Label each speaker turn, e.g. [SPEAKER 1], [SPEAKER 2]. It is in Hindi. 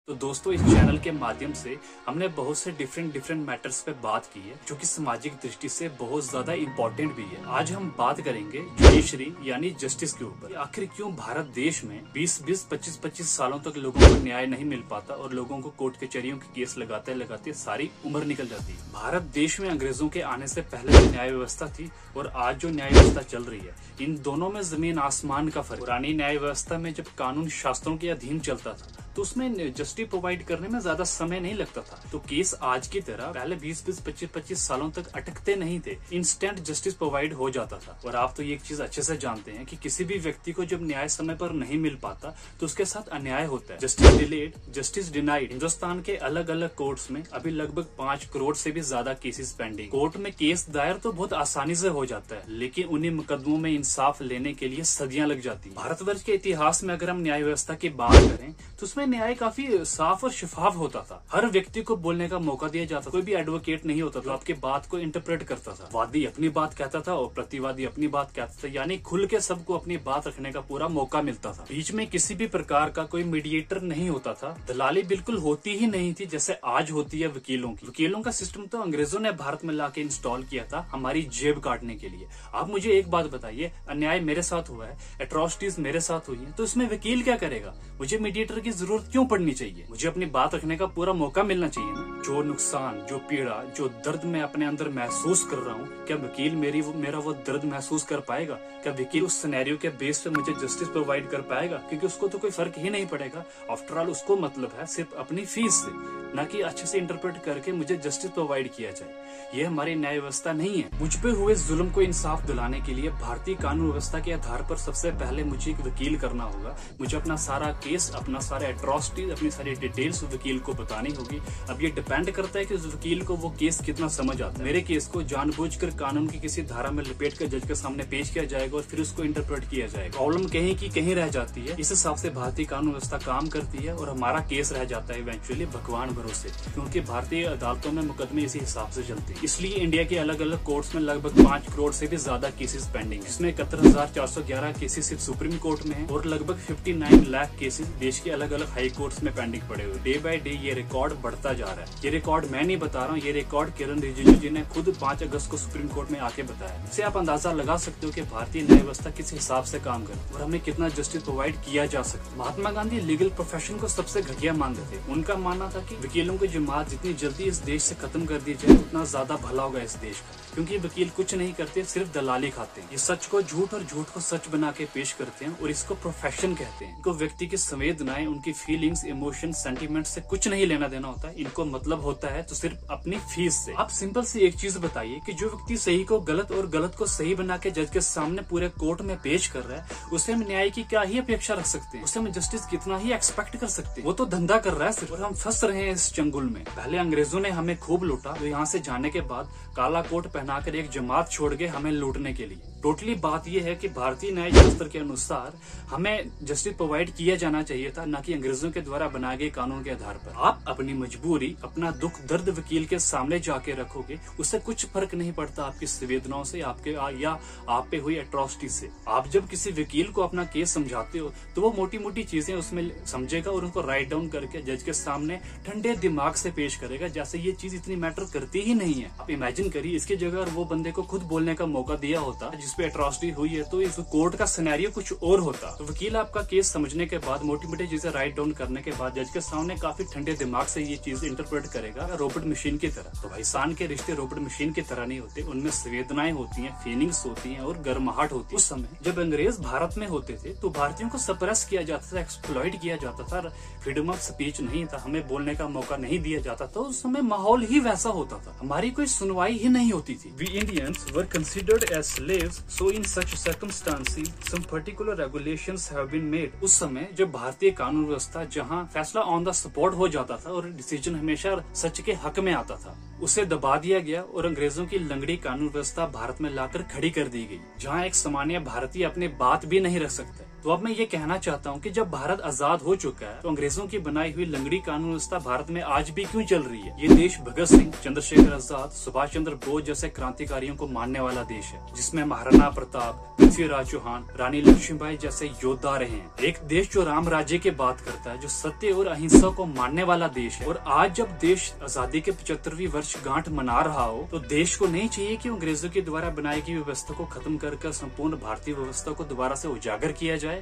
[SPEAKER 1] तो दोस्तों, इस चैनल के माध्यम से हमने बहुत से डिफरेंट मैटर्स पे बात की है जो कि सामाजिक दृष्टि से बहुत ज्यादा इम्पोर्टेंट भी है। आज हम बात करेंगे जुडिशरी यानी जस्टिस के ऊपर। आखिर क्यों भारत देश में 20-20, 25-25 सालों तक लोगों को न्याय नहीं मिल पाता और लोगों को कोर्ट कचहरियों के केस लगाते लगाते सारी उम्र निकल जाती है। भारत देश में अंग्रेजों के आने से पहले जो न्याय व्यवस्था थी और आज जो न्याय व्यवस्था चल रही है, इन दोनों में जमीन आसमान का फर्क। पुरानी न्याय व्यवस्था में जब कानून शास्त्रों के अधीन चलता था तो उसमें जस्टिस प्रोवाइड करने में ज्यादा समय नहीं लगता था। तो केस आज की तरह पहले 20-20, 25-25 सालों तक अटकते नहीं थे, इंस्टेंट जस्टिस प्रोवाइड हो जाता था। और आप तो ये एक चीज अच्छे से जानते हैं कि किसी भी व्यक्ति को जब न्याय समय पर नहीं मिल पाता तो उसके साथ अन्याय होता है। Justice delayed, justice denied. Hindustan के अलग अलग कोर्ट्स में अभी लगभग 5 करोड़ से भी ज्यादा केसेस पेंडिंग। कोर्ट में केस दायर तो बहुत आसानी से हो जाता है, लेकिन उन्हीं मुकदमों में इंसाफ लेने के लिए सदियां लग जाती है। भारतवर्ष के इतिहास में अगर हम न्याय व्यवस्था की बात करें तो उसमें न्याय काफी साफ और शफाफ होता था। हर व्यक्ति को बोलने का मौका दिया जाता था। कोई भी एडवोकेट नहीं होता था आपकी बात को इंटरप्रेट करता था। वादी अपनी बात कहता था और प्रतिवादी अपनी बात कहता था, यानी खुल के सबको अपनी बात रखने का पूरा मौका मिलता था। बीच में किसी भी प्रकार का कोई मीडिएटर नहीं होता था। दलाली बिल्कुल होती ही नहीं थी जैसे आज होती है वकीलों की। वकीलों का सिस्टम तो अंग्रेजों ने भारत में लाके इंस्टॉल किया था हमारी जेब काटने के लिए। आप मुझे एक बात बताइए, अन्याय मेरे साथ हुआ है, एट्रोसिटीज मेरे साथ हुई है, तो इसमें वकील क्या करेगा? मुझे मीडिएटर की जरूरत क्यों पड़नी चाहिए? मुझे अपनी बात रखने का पूरा मौका मिलना चाहिए ना। जो नुकसान, जो पीड़ा, जो दर्द मैं अपने अंदर महसूस कर रहा हूँ, क्या वकील मेरा वो दर्द महसूस कर पाएगा? क्या वकील उस सिनेरियो के बेस पे मुझे जस्टिस प्रोवाइड कर पाएगा? क्योंकि उसको तो कोई फर्क ही नहीं पड़ेगा। आफ्टर ऑल उसको मतलब है सिर्फ अपनी फीस से, ना कि अच्छे से इंटरप्रेट करके मुझे जस्टिस प्रोवाइड किया जाए। ये हमारी न्याय व्यवस्था नहीं है। मुझ पे हुए जुल्म को इंसाफ दिलाने के लिए भारतीय कानून व्यवस्था के आधार पर सबसे पहले मुझे एक वकील करना होगा। मुझे अपना सारा केस, अपना सारा एट्रोसिटीज, अपनी सारी डिटेल्स वकील को बतानी होगी। अब ये डिपेंड करता है कि उस वकील को वो केस कितना समझ आता है। मेरे केस को जानबूझकर कानून की किसी धारा में लपेट कर जज के सामने पेश किया जाएगा और फिर उसको इंटरप्रेट किया जाएगा। प्रॉब्लम कहीं की कहीं रह जाती है। इस हिसाब से भारतीय कानून व्यवस्था काम करती है और हमारा केस रह जाता है इवेंचुअली भगवान भरोसे, क्योंकि भारतीय अदालतों में मुकदमे इसी हिसाब से चलते हैं। इसलिए इंडिया के अलग अलग कोर्ट्स में लगभग 5 करोड़ से भी ज्यादा केसेस पेंडिंग है, जिसमें 71,411 केसेस सिर्फ सुप्रीम कोर्ट में है और लगभग 59 लाख केसेस देश के अलग अलग हाई कोर्ट्स में पेंडिंग पड़े हुए। डे बाय डे ये रिकॉर्ड बढ़ता जा रहा है। ये रिकॉर्ड मैं नहीं बता रहा हूँ, ये रिकॉर्ड किरण रिजिजू जी ने खुद 5 अगस्त को सुप्रीम कोर्ट में आके बताया। इससे आप अंदाजा लगा सकते हो कि भारतीय न्याय व्यवस्था किस हिसाब से काम करती है और हमें कितना जस्टिस प्रोवाइड किया जा सकता है। महात्मा गांधी लीगल प्रोफेशन को सबसे घटिया मानते थे। उनका मानना था कि वकीलों की जमात जितनी जल्दी इस देश से खत्म कर दी जाए उतना ज्यादा भला होगा इस देश का, क्योंकि वकील कुछ नहीं करते, सिर्फ दलाली खाते हैं। ये सच को झूठ और झूठ को सच बना के पेश करते हैं और इसको प्रोफेशन कहते हैं। इनको व्यक्ति की संवेदनाएं, उनकी फीलिंग्स, इमोशन, सेंटीमेंट से कुछ नहीं लेना देना होता है। इनको मतलब होता है तो सिर्फ अपनी फीस से। आप सिंपल सी एक चीज बताइए कि जो व्यक्ति सही को गलत और गलत को सही बना के जज के सामने पूरे कोर्ट में पेश कर रहा है, उससे हम न्याय की क्या ही अपेक्षा रख सकते हैं? उससे हम जस्टिस कितना ही एक्सपेक्ट कर सकते हैं? वो तो धंधा कर रहा है सिर्फ, और हम फंस रहे हैं इस चंगुल में। पहले अंग्रेजों ने हमें खूब लूटा, तो यहाँ से जाने के बाद काला कोट पहनाकर एक जमात छोड़ गए हमें लूटने के लिए। टोटली बात यह है कि भारतीय न्याय शास्त्र के अनुसार हमें जस्टिस प्रोवाइड किया जाना चाहिए था, न कि अंग्रेजों के द्वारा बनाए गए कानून के आधार पर। आप अपनी मजबूरी, अपना दुख दर्द वकील के सामने जाके रखोगे, उससे कुछ फर्क नहीं पड़ता आपकी संवेदनाओं से, आपके या आप पे हुई एट्रोसिटी से। आप जब किसी वकील को अपना केस समझाते हो तो वो मोटी मोटी चीजें उसमें समझेगा और उनको राइट डाउन करके जज के सामने ठंडे दिमाग से पेश करेगा, जैसे ये चीज इतनी मैटर करती ही नहीं है। आप इमेजिन करिए, इसकी जगह वो बंदे को खुद बोलने का मौका दिया होता जिसपे एट्रोसिटी हुई है, तो इस कोर्ट का सिनेरियो कुछ और होता। तो वकील आपका केस समझने के बाद, मोटी मोटी चीजें राइट डाउन करने के बाद जज के सामने काफी ठंडे दिमाग से ये चीज इंटरप्रेट करेगा रोबोट मशीन की तरह। तो भाई, इंसान के रिश्ते रोबोट मशीन की तरह नहीं होते, उनमें संवेदनाएं होती हैं, फीलिंग्स होती हैं और गर्माहट होती है। उस समय जब अंग्रेज भारत में होते थे तो भारतीयों को सप्रेस किया जाता था, एक्सप्लॉइट किया जाता था, फ्रीडम ऑफ स्पीच नहीं था, हमें बोलने का मौका नहीं दिया जाता था। उस समय माहौल ही वैसा होता था, हमारी कोई सुनवाई ही नहीं होती थी। We Indians were considered as slaves, so in such circumstances some particular regulations have been made. उस समय जब भारतीय कानून व्यवस्था, जहां फैसला ऑन द स्पॉट हो जाता था और डिसीजन हमेशा सच के हक में आता था, उसे दबा दिया गया और अंग्रेजों की लंगड़ी कानून व्यवस्था भारत में लाकर खड़ी कर दी गई, जहां एक सामान्य भारतीय अपनी बात भी नहीं रख सकता। तो अब मैं ये कहना चाहता हूँ कि जब भारत आजाद हो चुका है तो अंग्रेजों की बनाई हुई लंगड़ी कानून व्यवस्था भारत में आज भी क्यों चल रही है? ये देश भगत सिंह, चंद्रशेखर आजाद, सुभाष चंद्र बोस जैसे क्रांतिकारियों को मानने वाला देश है, जिसमें महाराणा प्रताप, पृथ्वीराज चौहान, रानी लक्ष्मीबाई जैसे योद्धा रहे हैं। एक देश जो राम राज्य की बात करता है, जो सत्य और अहिंसा को मानने वाला देश है। और आज जब देश आजादी के 75वीं वर्षगांठ मना रहा हो तो देश को नहीं चाहिए कि अंग्रेजों के द्वारा बनाई गई व्यवस्था को खत्म कर संपूर्ण भारतीय व्यवस्था को दोबारा से उजागर किया जाए।